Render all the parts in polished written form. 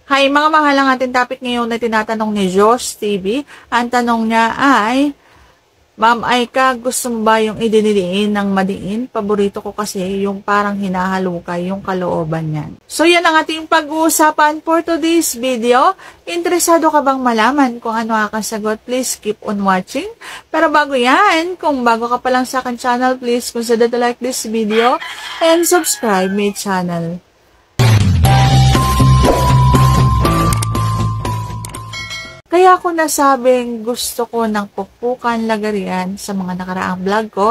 Hi mga mahal, ang ating topic ngayon na tinatanong ni Josh TV. Ang tanong niya ay, Ma'am Aika, gusto mo ba yung idiniliin ng madiin? Paborito ko kasi yung parang hinahalukay yung kalooban niyan. So yan ang ating pag-uusapan for today's video. Interesado ka bang malaman kung ano aking sagot? Please keep on watching. Pero bago yan, kung bago ka pa lang sa akin channel, please consider to like this video and subscribe my channel. Kaya ako nasabing gusto ko ng pukpukan lagarian sa mga nakaraang vlog ko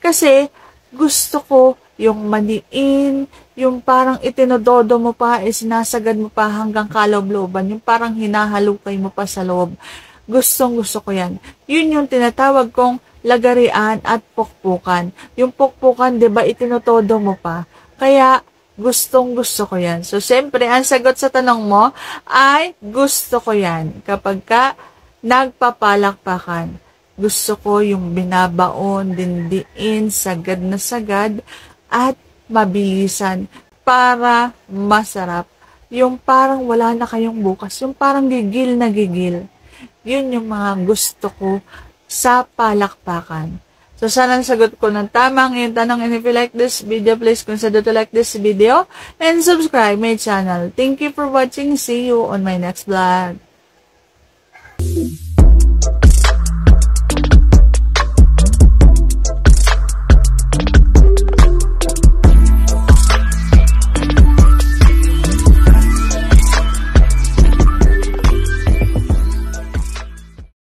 kasi gusto ko yung maniin, yung parang itinododo mo pa, sinasagad mo pa hanggang kaloob-looban, yung parang hinahalukay mo pa sa loob. Gusto ko yan. Yun yung tinatawag kong lagarian at pukpukan. Yung pukpukan, diba, itinododo mo pa. Kaya gusto ko yan. So, siyempre, ang sagot sa tanong mo ay gusto ko yan. Kapag ka nagpapalakpakan, gusto ko yung binabaon, dindiin, sagad na sagad, at mabilisan para masarap. Yung parang wala na kayong bukas. Yung parang gigil na gigil. Yun yung mga gusto ko sa palakpakan. So, sana sagot ko ng tamang yung tanong. And if you like this video, please consider to like this video and subscribe my channel. Thank you for watching. See you on my next vlog.